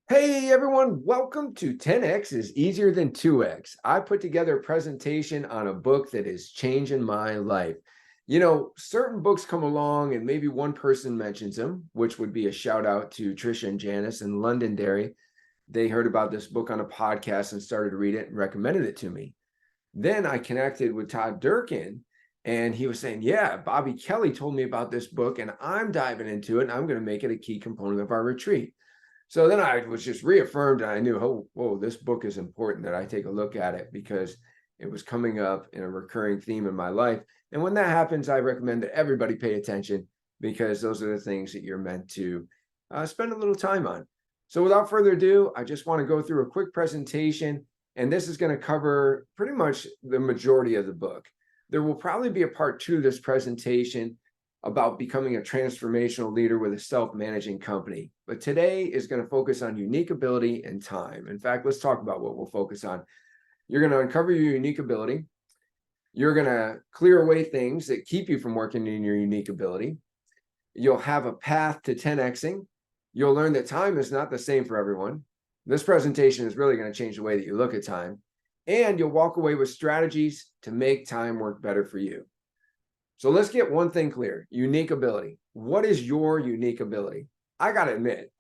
Hey everyone, welcome to 10x is easier than 2x. I put together a presentation on a book that is changing my life. Certain books come along and maybe one person mentions them, which would be a shout out to Trisha and Janice in Londonderry. They heard about this book on a podcast and started to read it and recommended it to me. Then I connected with Todd Durkin and he was saying, yeah, Bobby Kelly told me about this book and I'm diving into it and I'm going to make it a key component of our retreat. So then I was just reaffirmed, and I knew, oh, whoa, this book is important that I take a look at it because it was coming up in a recurring theme in my life. And when that happens, I recommend that everybody pay attention because those are the things that you're meant to spend a little time on. So without further ado, I just want to go through a quick presentation, and this is going to cover pretty much the majority of the book. There will probably be a part two of this presentation about becoming a transformational leader with a self-managing company. But today is going to focus on unique ability and time. In fact, let's talk about what we'll focus on. You're going to uncover your unique ability. You're going to clear away things that keep you from working in your unique ability. You'll have a path to 10xing. You'll learn that time is not the same for everyone. This presentation is really going to change the way that you look at time. And you'll walk away with strategies to make time work better for you. So let's get one thing clear: unique ability. What is your unique ability? I got to admit,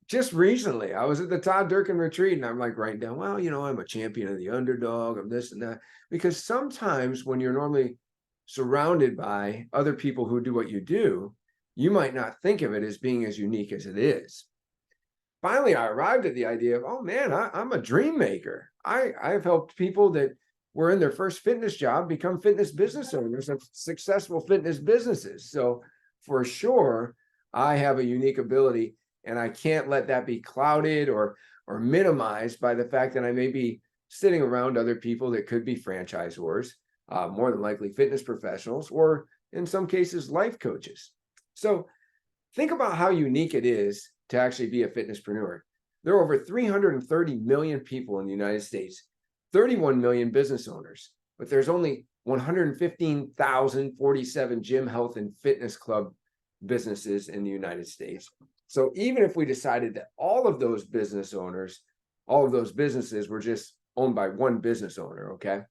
just recently, I was at the Todd Durkin retreat and I'm like writing down, well, I'm a champion of the underdog, I'm this and that. Because sometimes when you're normally surrounded by other people who do what you do, you might not think of it as being as unique as it is. Finally, I arrived at the idea of, oh man, I'm a dream maker. I've helped people that were in their first fitness job become fitness business owners of successful fitness businesses. So for sure, I have a unique ability, and I can't let that be clouded or minimized by the fact that I may be sitting around other people that could be franchisors, more than likely fitness professionals, or in some cases, life coaches. So think about how unique it is to actually be a fitnesspreneur. There are over 330 million people in the United States, 31 million business owners, but there's only 115,047 gym, health, and fitness club businesses in the United States. So even if we decided that all of those business owners, all of those businesses were just owned by one business owner, okay?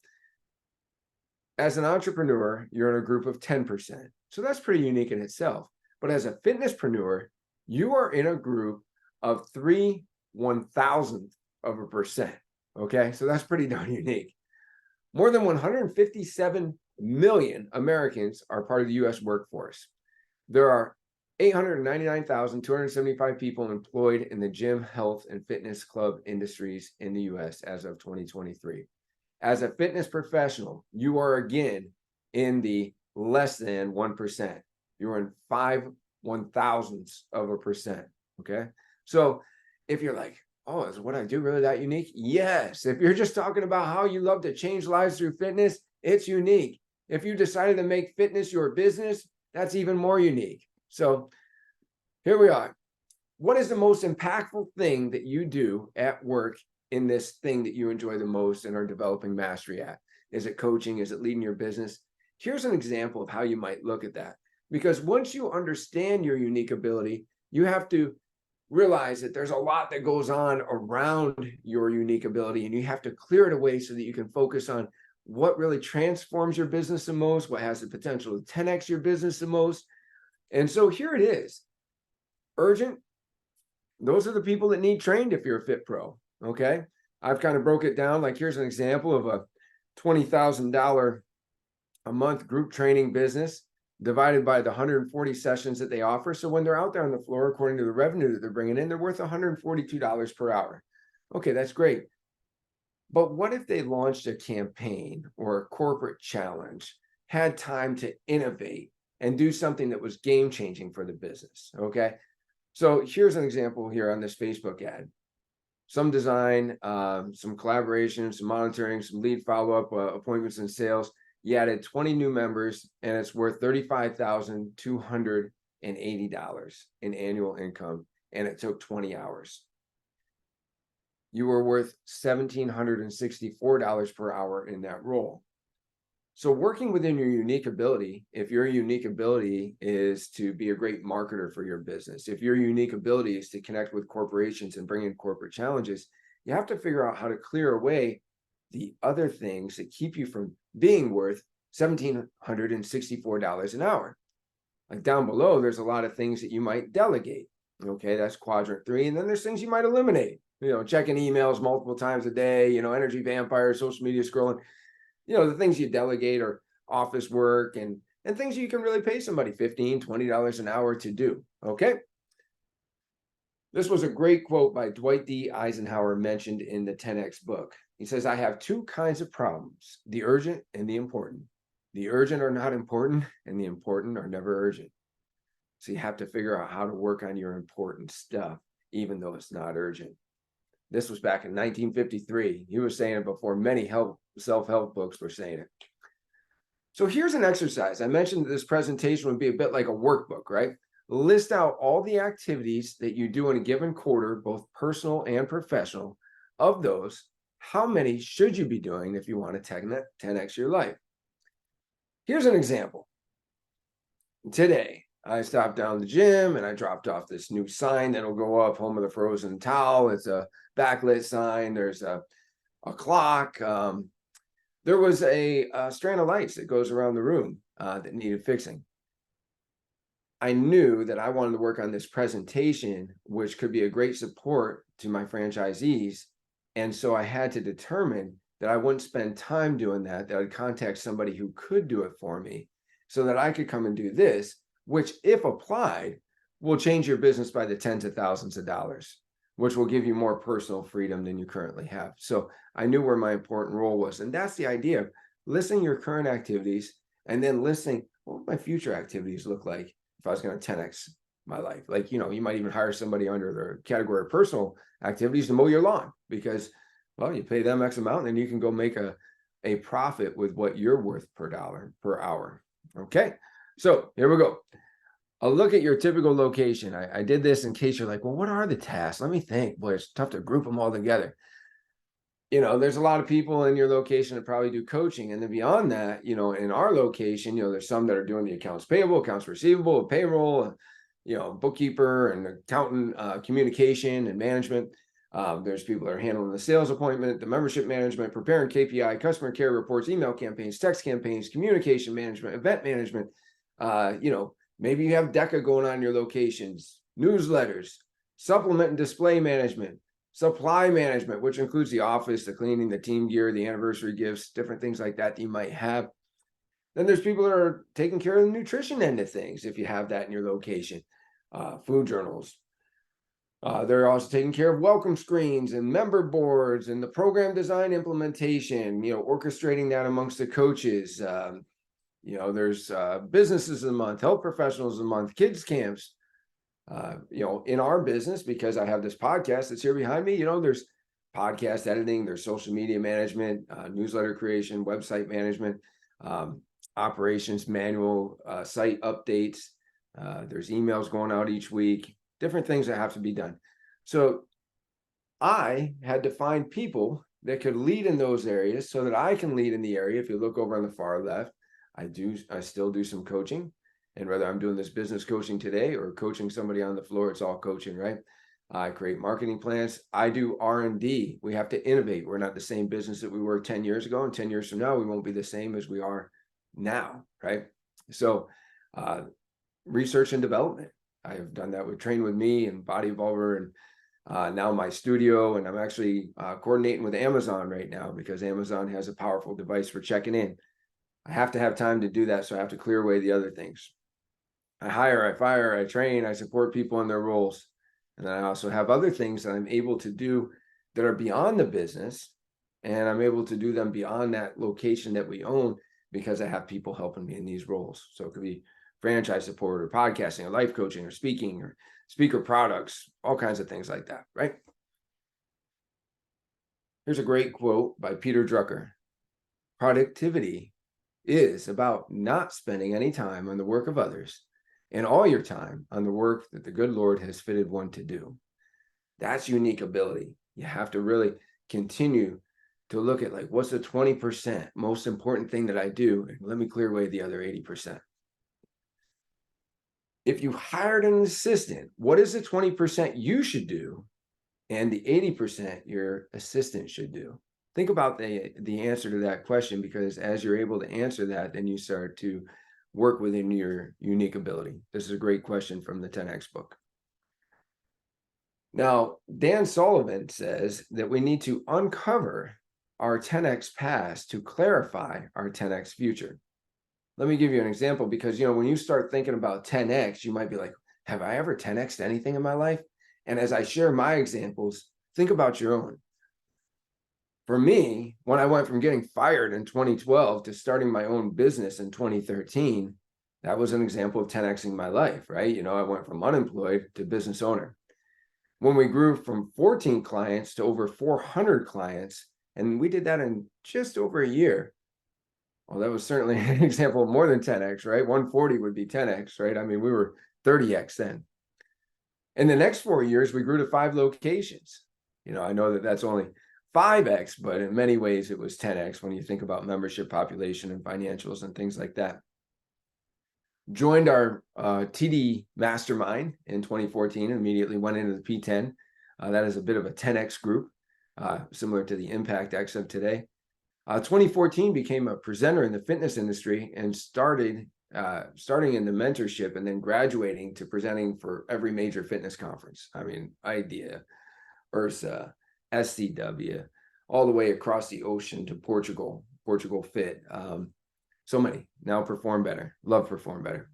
As an entrepreneur, you're in a group of 10%. So that's pretty unique in itself. But as a fitnesspreneur, you are in a group of 3/1000%. Okay, so that's pretty darn unique. More than 157 million Americans are part of the US workforce. There are 899,275 people employed in the gym, health, and fitness club industries in the US as of 2023. As a fitness professional, you are again in the less than 1%. You're in 5/1000%. Okay. So if you're like, oh, is what I do really that unique? Yes. If you're just talking about how you love to change lives through fitness, it's unique. If you decided to make fitness your business, that's even more unique. So here we are. What is the most impactful thing that you do at work in this thing that you enjoy the most and are developing mastery at? Is it coaching? Is it leading your business? Here's an example of how you might look at that. Because once you understand your unique ability, you have to realize that there's a lot that goes on around your unique ability, and you have to clear it away so that you can focus on what really transforms your business the most, what has the potential to 10x your business the most. And so here it is. Urgent. Those are the people that need trained if you're a fit pro. Okay. I've kind of broke it down. Like here's an example of a $20,000 a month group training business divided by the 140 sessions that they offer. So when they're out there on the floor, according to the revenue that they're bringing in, they're worth $142 per hour. Okay, that's great. But what if they launched a campaign or a corporate challenge, had time to innovate and do something that was game changing for the business? Okay. So here's an example here on this Facebook ad. Some design, some collaboration, some monitoring, some lead follow-up, appointments and sales. You added 20 new members, and it's worth $35,280 in annual income, and it took 20 hours. You were worth $1,764 per hour in that role. So working within your unique ability, if your unique ability is to be a great marketer for your business, if your unique ability is to connect with corporations and bring in corporate challenges, you have to figure out how to clear away the other things that keep you from being worth $1,764 an hour. Like down below, there's a lot of things that you might delegate. Okay, that's quadrant 3. And then there's things you might eliminate, checking emails multiple times a day, energy vampire, social media scrolling. The things you delegate are office work and things you can really pay somebody $15, $20 an hour to do. Okay. This was a great quote by Dwight D. Eisenhower mentioned in the 10X book. He says, I have 2 kinds of problems, the urgent and the important. The urgent are not important and the important are never urgent. So you have to figure out how to work on your important stuff, even though it's not urgent. This was back in 1953. He was saying it before many self-help books were saying it. So here's an exercise. I mentioned that this presentation would be a bit like a workbook, right? List out all the activities that you do in a given quarter, both personal and professional. Of those, how many should you be doing if you want to 10x your life? Here's an example. Today, I stopped down the gym and I dropped off this new sign that'll go up, Home of the Frozen Towel. It's a backlit sign. There's a clock. There was a strand of lights that goes around the room that needed fixing. I knew that I wanted to work on this presentation, which could be a great support to my franchisees. And so I had to determine that I wouldn't spend time doing that I'd contact somebody who could do it for me so that I could come and do this, which, if applied, will change your business by the tens of thousands of dollars, which will give you more personal freedom than you currently have. So I knew where my important role was. And that's the idea of listing your current activities and then listing what my future activities look like if I was going to 10x my life. Like, you might even hire somebody under the category of personal activities to mow your lawn because, well, you pay them X amount and then you can go make a profit with what you're worth per hour. Okay. So here we go. A look at your typical location. I did this in case you're like, well, what are the tasks? Let me think. Boy, it's tough to group them all together. There's a lot of people in your location that probably do coaching. And then beyond that, in our location, there's some that are doing the accounts payable, accounts receivable, payroll, bookkeeper and accountant, communication and management. There's people that are handling the sales appointment, the membership management, preparing KPI, customer care reports, email campaigns, text campaigns, communication management, event management. Maybe you have DECA going on in your locations, newsletters, supplement and display management, supply management, which includes the office, the cleaning, the team gear, the anniversary gifts, different things like that you might have. Then there's people that are taking care of the nutrition end of things, if you have that in your location, food journals. They're also taking care of welcome screens and member boards and the program design implementation, orchestrating that amongst the coaches. There's businesses of the month, health professionals of the month, kids camps. In our business, because I have this podcast that's here behind me, there's podcast editing, there's social media management, newsletter creation, website management, operations manual, site updates. There's emails going out each week, different things that have to be done. So I had to find people that could lead in those areas so that I can lead in the area. If you look over on the far left, I still do some coaching. And whether I'm doing this business coaching today or coaching somebody on the floor, it's all coaching, right? I create marketing plans. I do R&D. We have to innovate. We're not the same business that we were 10 years ago. And 10 years from now, we won't be the same as we are now, right? So research and development. I have done that with Train With Me and Body Evolver and now my studio. And I'm actually coordinating with Amazon right now because Amazon has a powerful device for checking in. I have to have time to do that. So I have to clear away the other things. I hire, I fire, I train, I support people in their roles. And then I also have other things that I'm able to do that are beyond the business. And I'm able to do them beyond that location that we own because I have people helping me in these roles. So it could be franchise support or podcasting or life coaching or speaking or speaker products, all kinds of things like that, right? Here's a great quote by Peter Drucker. Productivity is about not spending any time on the work of others and all your time on the work that the good Lord has fitted one to do. That's unique ability. You have to really continue to look at like, what's the 20% most important thing that I do? And let me clear away the other 80%. If you hired an assistant, what is the 20% you should do? And the 80% your assistant should do? Think about the answer to that question, because as you're able to answer that, then you start to work within your unique ability. This is a great question from the 10X book. Now, Dan Sullivan says that we need to uncover our 10X past to clarify our 10X future. Let me give you an example, because, when you start thinking about 10X, you might be like, have I ever 10X'd anything in my life? And as I share my examples, think about your own. For me, when I went from getting fired in 2012 to starting my own business in 2013, that was an example of 10Xing my life, right? I went from unemployed to business owner. When we grew from 14 clients to over 400 clients, and we did that in just over a year. Well, that was certainly an example of more than 10X, right? 140 would be 10X, right? I mean, we were 30X then. In the next 4 years, we grew to 5 locations. I know that that's only 5X, but in many ways it was 10X when you think about membership population and financials and things like that. Joined our TD Mastermind in 2014 and immediately went into the P10. That is a bit of a 10X group, similar to the Impact X of today. 2014 became a presenter in the fitness industry and starting in the mentorship and then graduating to presenting for every major fitness conference. I mean, IDEA, IRSA, SCW, all the way across the ocean to Portugal Fit. So many. Now Perform Better. Love Perform Better.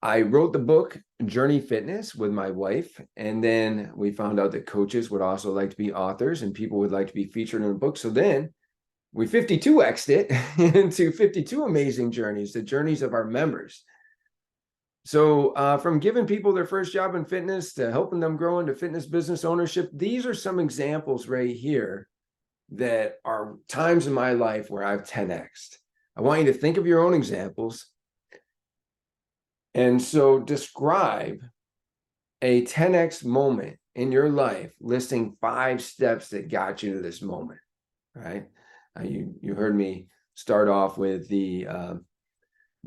I wrote the book Journey Fitness with my wife, and then we found out that coaches would also like to be authors and people would like to be featured in a book. So then we 52x'd it into 52 amazing journeys, the journeys of our members. So from giving people their first job in fitness to helping them grow into fitness business ownership, these are some examples right here that are times in my life where I've 10x'd. I want you to think of your own examples. And so describe a 10x moment in your life, listing 5 steps that got you to this moment, right? You heard me start off with the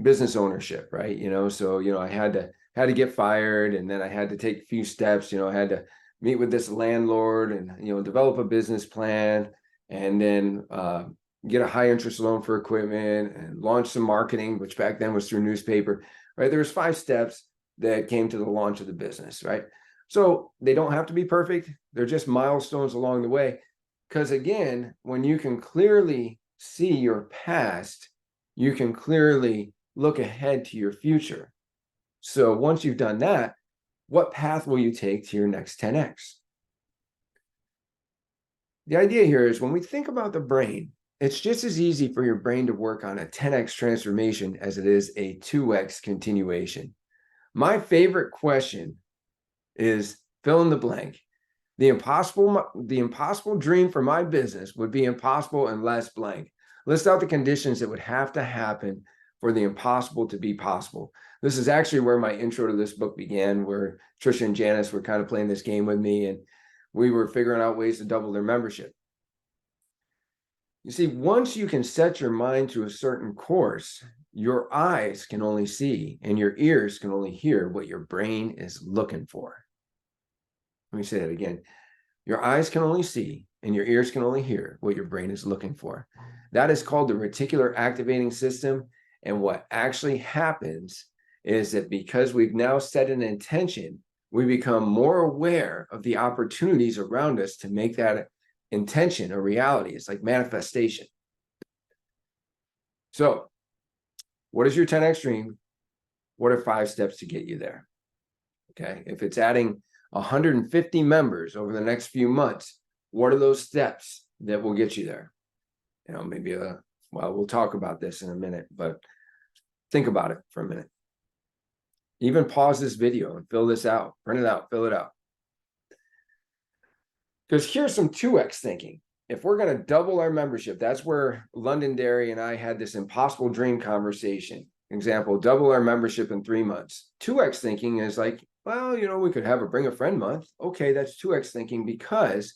business ownership, right? So I had to get fired, and then I had to take a few steps. I had to meet with this landlord and develop a business plan, and then get a high interest loan for equipment and launch some marketing, which back then was through newspaper, right? There was 5 steps that came to the launch of the business, right? So they don't have to be perfect. They're just milestones along the way. Because again, when you can clearly see your past, you can clearly look ahead to your future. So once you've done that, what path will you take to your next 10x? The idea here is when we think about the brain, it's just as easy for your brain to work on a 10x transformation as it is a 2x continuation. My favorite question is fill in the blank. The impossible dream for my business would be impossible unless blank. List out the conditions that would have to happen for the impossible to be possible. This is actually where my intro to this book began, where Trisha and Janice were kind of playing this game with me, and we were figuring out ways to double their membership. You see, once you can set your mind to a certain course, your eyes can only see and your ears can only hear what your brain is looking for. Let me say that again. Your eyes can only see and your ears can only hear what your brain is looking for. That is called the reticular activating system. And what actually happens is that because we've now set an intention, we become more aware of the opportunities around us to make that intention a reality. It's like manifestation. So what is your 10x dream? What are 5 steps to get you there? Okay. If it's adding 150 members over the next few months, what are those steps that will get you there? Maybe we'll talk about this in a minute, but think about it for a minute. Even pause this video and fill this out, print it out, fill it out. Because here's some 2x thinking. If we're going to double our membership, that's where Londonderry and I had this impossible dream conversation. Example, double our membership in 3 months. 2x thinking is like, well, we could have a bring a friend month. Okay, that's 2x thinking, because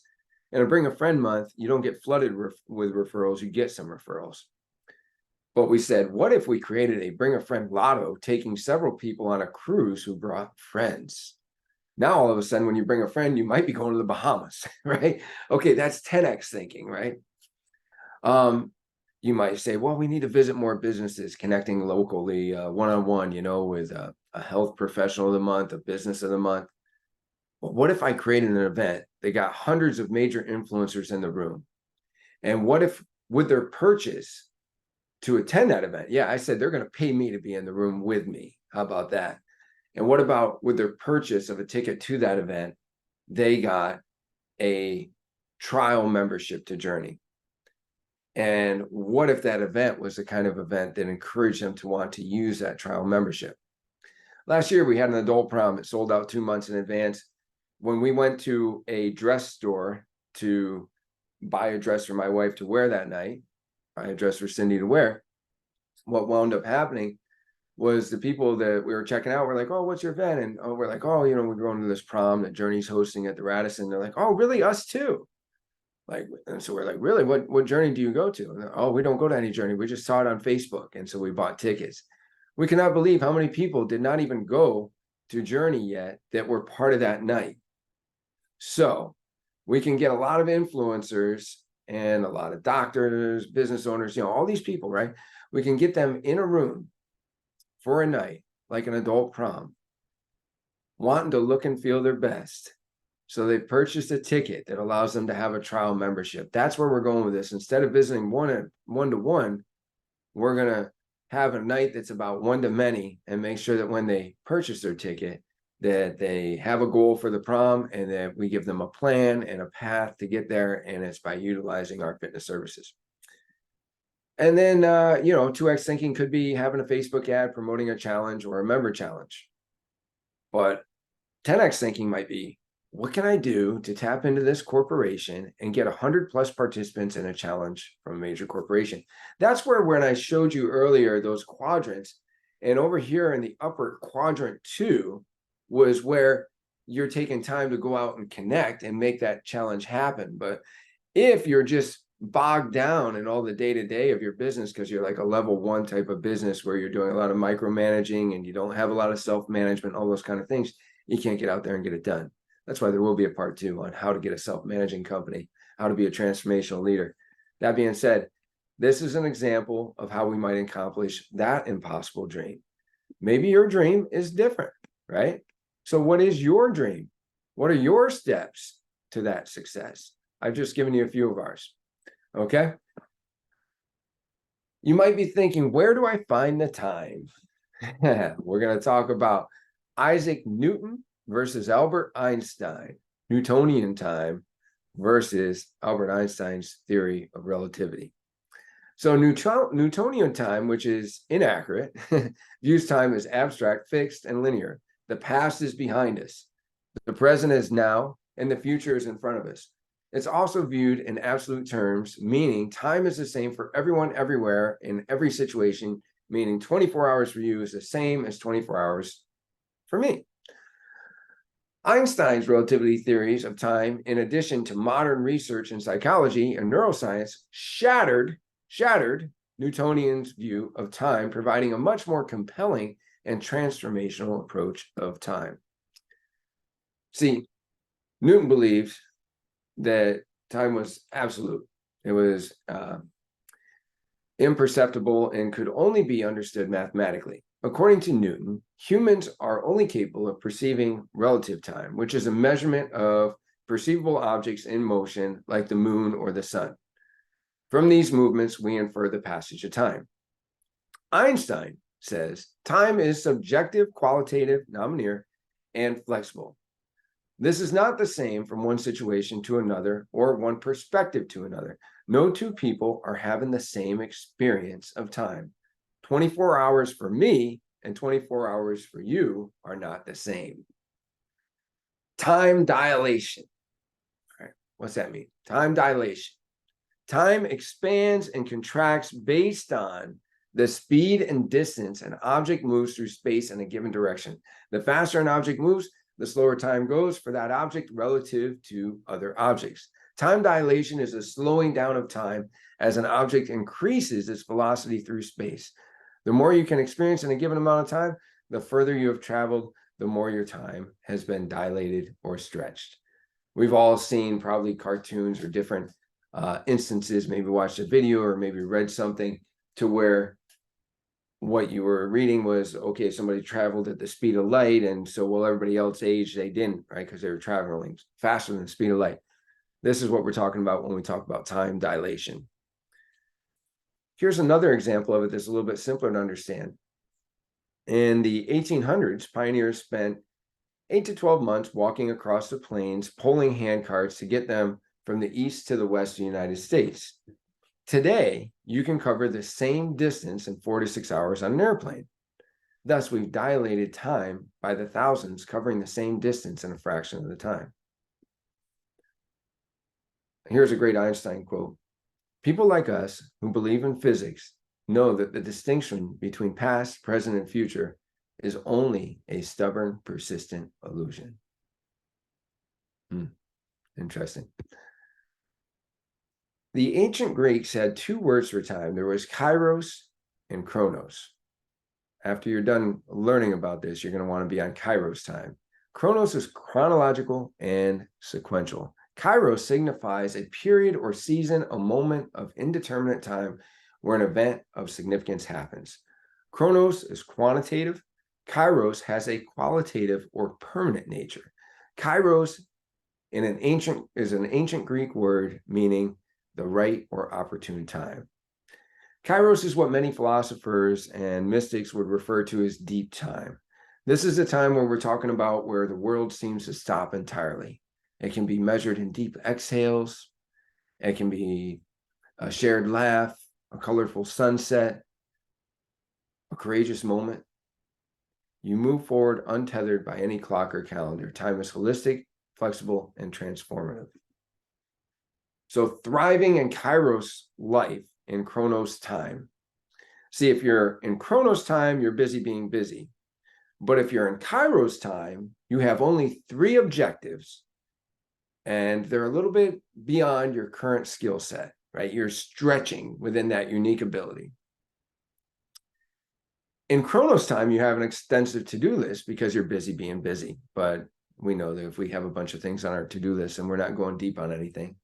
In a Bring a Friend month, you don't get flooded with referrals, you get some referrals. But we said, what if we created a Bring a Friend lotto, taking several people on a cruise who brought friends? Now, all of a sudden, when you bring a friend, you might be going to the Bahamas, right? Okay, that's 10x thinking, right? You might say, well, we need to visit more businesses, connecting locally, one-on-one, with a health professional of the month, a business of the month. But what if I created an event? They got hundreds of major influencers in the room. And what if with their purchase to attend that event? Yeah, I said they're going to pay me to be in the room with me. How about that? And what about with their purchase of a ticket to that event, they got a trial membership to Journey? And what if that event was the kind of event that encouraged them to want to use that trial membership? Last year, we had an adult prom. It sold out 2 months in advance. When we went to a dress store to buy a dress for my wife to wear that night, buy a dress for Cindy to wear, what wound up happening was the people that we were checking out were like, oh, what's your event? And we're like, oh, we're going to this prom that Journey's hosting at the Radisson. They're like, oh, really? Us too? Like, and so we're like, really? What Journey do you go to? And oh, we don't go to any Journey. We just saw it on Facebook. And so we bought tickets. We cannot believe how many people did not even go to Journey yet that were part of that night. So we can get a lot of influencers and a lot of doctors, business owners, all these people, right? We can get them in a room for a night, like an adult prom, wanting to look and feel their best. So they purchased a ticket that allows them to have a trial membership. That's where we're going with this. Instead of visiting one-to-one, we're going to have a night that's about one-to-many and make sure that when they purchase their ticket, that they have a goal for the prom and that we give them a plan and a path to get there. And it's by utilizing our fitness services. And then, 2X thinking could be having a Facebook ad promoting a challenge or a member challenge. But 10X thinking might be, what can I do to tap into this corporation and get 100 plus participants in a challenge from a major corporation? That's where, when I showed you earlier those quadrants, and over here in the upper quadrant 2 was where you're taking time to go out and connect and make that challenge happen. But if you're just bogged down in all the day-to-day of your business because you're like a level 1 type of business where you're doing a lot of micromanaging and you don't have a lot of self-management, all those kind of things, you can't get out there and get it done. That's why there will be a part 2 on how to get a self-managing company, how to be a transformational leader. That being said, this is an example of how we might accomplish that impossible dream. Maybe your dream is different, right? So what is your dream? What are your steps to that success? I've just given you a few of ours. Okay. You might be thinking, where do I find the time? We're going to talk about Isaac Newton versus Albert Einstein, Newtonian time versus Albert Einstein's theory of relativity. So Newtonian time, which is inaccurate, views time as abstract, fixed, and linear. The past is behind us. The present is now, and the future is in front of us. It's also viewed in absolute terms, meaning time is the same for everyone, everywhere, in every situation, meaning 24 hours for you is the same as 24 hours for me. Einstein's relativity theories of time, in addition to modern research in psychology and neuroscience, shattered Newtonian's view of time, providing a much more compelling and transformational approach of time. See, Newton believed that time was absolute. It was imperceptible and could only be understood mathematically. According to Newton, humans are only capable of perceiving relative time, which is a measurement of perceivable objects in motion like the moon or the sun. From these movements, we infer the passage of time. Einstein says time is subjective, qualitative, non-linear, and flexible. This is not the same from one situation to another or one perspective to another. No two people are having the same experience of time. 24 hours for me and 24 hours for you are not the same. Time dilation. All right, what's that mean? Time dilation. Time expands and contracts based on the speed and distance an object moves through space in a given direction. The faster an object moves, the slower time goes for that object relative to other objects. Time dilation is a slowing down of time as an object increases its velocity through space. The more you can experience in a given amount of time, the further you have traveled, the more your time has been dilated or stretched. We've all seen probably cartoons or different instances, maybe watched a video or maybe read something to where what you were reading was, okay, somebody traveled at the speed of light, and so while everybody else aged, they didn't, right? Because they were traveling faster than the speed of light. This is what we're talking about when we talk about time dilation. Here's another example of it that's a little bit simpler to understand. In the 1800s, pioneers spent 8 to 12 months walking across the plains, pulling hand carts to get them from the east to the west of the United States. Today, you can cover the same distance in 4 to 6 hours on an airplane. Thus, we've dilated time by the thousands, covering the same distance in a fraction of the time. Here's a great Einstein quote. People like us who believe in physics know that the distinction between past, present, and future is only a stubborn, persistent illusion. Interesting. The ancient Greeks had two words for time. There was kairos and chronos. After you're done learning about this, you're going to want to be on kairos time. Chronos is chronological and sequential. Kairos signifies a period or season, a moment of indeterminate time where an event of significance happens. Chronos is quantitative. Kairos has a qualitative or permanent nature. Kairos is an ancient Greek word meaning the right or opportune time. Kairos is what many philosophers and mystics would refer to as deep time. This is a time where we're talking about where the world seems to stop entirely. It can be measured in deep exhales. It can be a shared laugh, a colorful sunset, a courageous moment. You move forward untethered by any clock or calendar. Time is holistic, flexible, and transformative. So thriving in Kairos life in Chronos time. See, if you're in Chronos time, you're busy being busy. But if you're in Kairos time, you have only 3 objectives, and they're a little bit beyond your current skill set, right? You're stretching within that unique ability. In Chronos time, you have an extensive to-do list because you're busy being busy. But we know that if we have a bunch of things on our to-do list and we're not going deep on anything.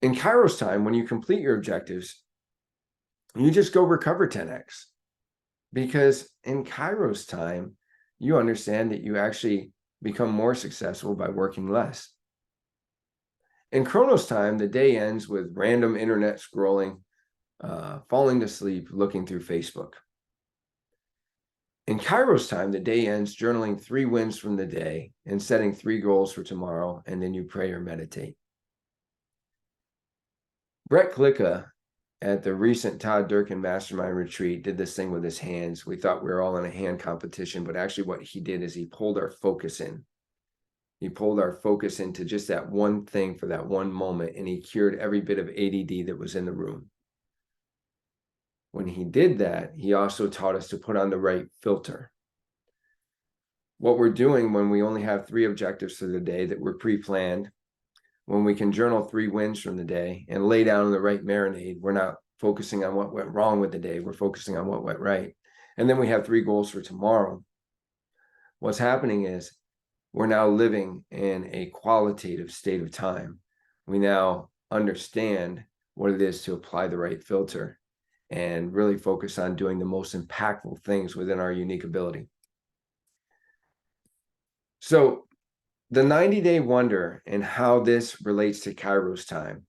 In Kairos time, when you complete your objectives, you just go recover 10x. Because in Kairos time, you understand that you actually become more successful by working less. In Chronos time, the day ends with random internet scrolling, falling to sleep, looking through Facebook. In Kairos time, the day ends journaling 3 wins from the day and setting 3 goals for tomorrow, and then you pray or meditate. Brett Klicka at the recent Todd Durkin Mastermind Retreat did this thing with his hands. We thought we were all in a hand competition, but actually what he did is he pulled our focus in. He pulled our focus into just that one thing for that one moment, and he cured every bit of ADD that was in the room. When he did that, he also taught us to put on the right filter. What we're doing when we only have 3 objectives for the day that were pre-planned, when we can journal 3 wins from the day and lay down the right marinade, we're not focusing on what went wrong with the day, we're focusing on what went right. And then we have 3 goals for tomorrow. What's happening is we're now living in a qualitative state of time. We now understand what it is to apply the right filter and really focus on doing the most impactful things within our unique ability. So the 90-day wonder and how this relates to Kairos time.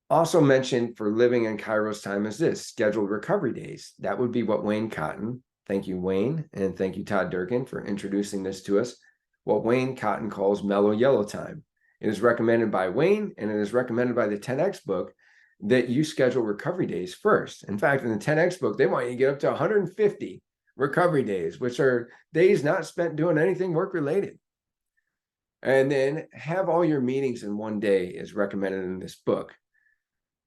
Also mentioned for living in Kairos time is this, scheduled recovery days. That would be what Wayne Cotton, thank you, Wayne, and thank you, Todd Durkin, for introducing this to us, what Wayne Cotton calls mellow yellow time. It is recommended by Wayne, and it is recommended by the 10X book that you schedule recovery days first. In fact, in the 10X book, they want you to get up to 150 recovery days, which are days not spent doing anything work-related. And then have all your meetings in one day is recommended in this book.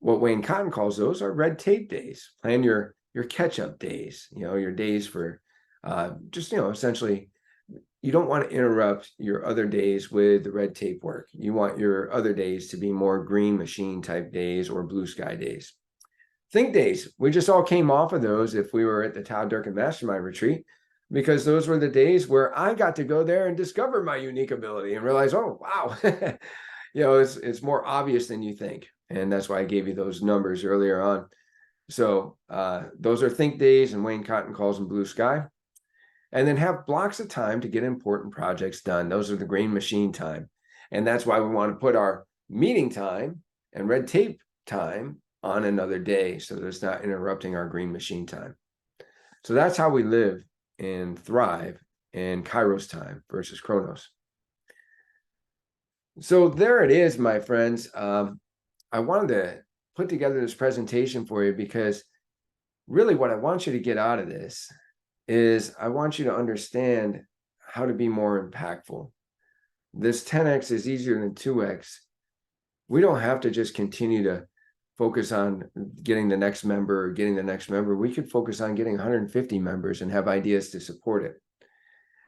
What Wayne Cotton calls those are red tape days. Plan your catch-up days, your days for just, essentially you don't want to interrupt your other days with the red tape work. You want your other days to be more green machine type days or blue sky days. Think days. We just all came off of those if we were at the Todd Durkin Mastermind Retreat, because those were the days where I got to go there and discover my unique ability and realize, oh, wow, it's more obvious than you think. And that's why I gave you those numbers earlier on. So those are think days, and Wayne Cotton calls them blue sky. And then have blocks of time to get important projects done. Those are the green machine time. And that's why we want to put our meeting time and red tape time on another day, so that it's not interrupting our green machine time. So that's how we live and thrive in Kairos time versus Chronos. So there it is, my friends. I wanted to put together this presentation for you because really what I want you to get out of this is I want you to understand how to be more impactful. This 10x is easier than 2x. We don't have to just continue to focus on getting the next member or getting the next member. We could focus on getting 150 members and have ideas to support it.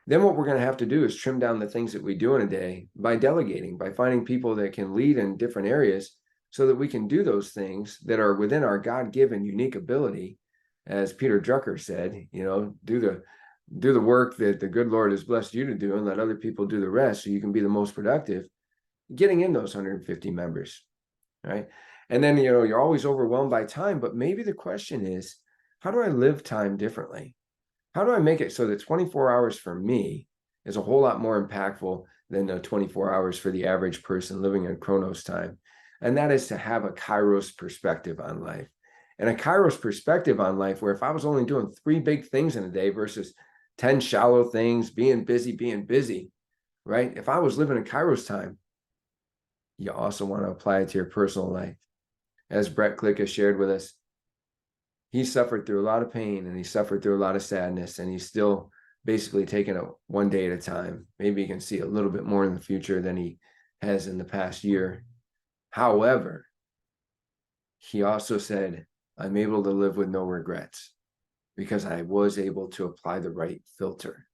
Then what we're going to have to do is trim down the things that we do in a day by delegating, by finding people that can lead in different areas so that we can do those things that are within our God-given unique ability. As Peter Drucker said, do the work that the good Lord has blessed you to do and let other people do the rest so you can be the most productive, getting in those 150 members, right? And then, you're always overwhelmed by time, but maybe the question is, how do I live time differently? How do I make it so that 24 hours for me is a whole lot more impactful than the 24 hours for the average person living in Chronos time? And that is to have a Kairos perspective on life. And a Kairos perspective on life where if I was only doing 3 big things in a day versus 10 shallow things, being busy, right? If I was living in Kairos time, you also want to apply it to your personal life. As Brett Klick has shared with us, he suffered through a lot of pain and he suffered through a lot of sadness, and he's still basically taking it one day at a time. Maybe he can see a little bit more in the future than he has in the past year. However, he also said, I'm able to live with no regrets because I was able to apply the right filter.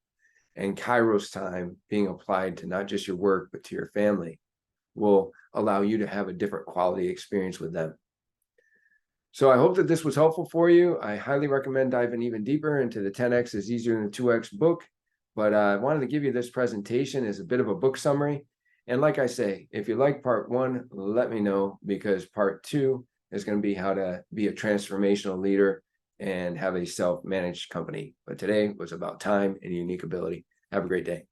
And Kairos time being applied to not just your work, but to your family will allow you to have a different quality experience with them. So I hope that this was helpful for you. I highly recommend diving even deeper into the 10x is easier than 2x book, but I wanted to give you this presentation as a bit of a book summary. And like I say, if you like part 1, let me know, because part 2 is going to be how to be a transformational leader and have a self-managed company. But today was about time and unique ability. Have a great day.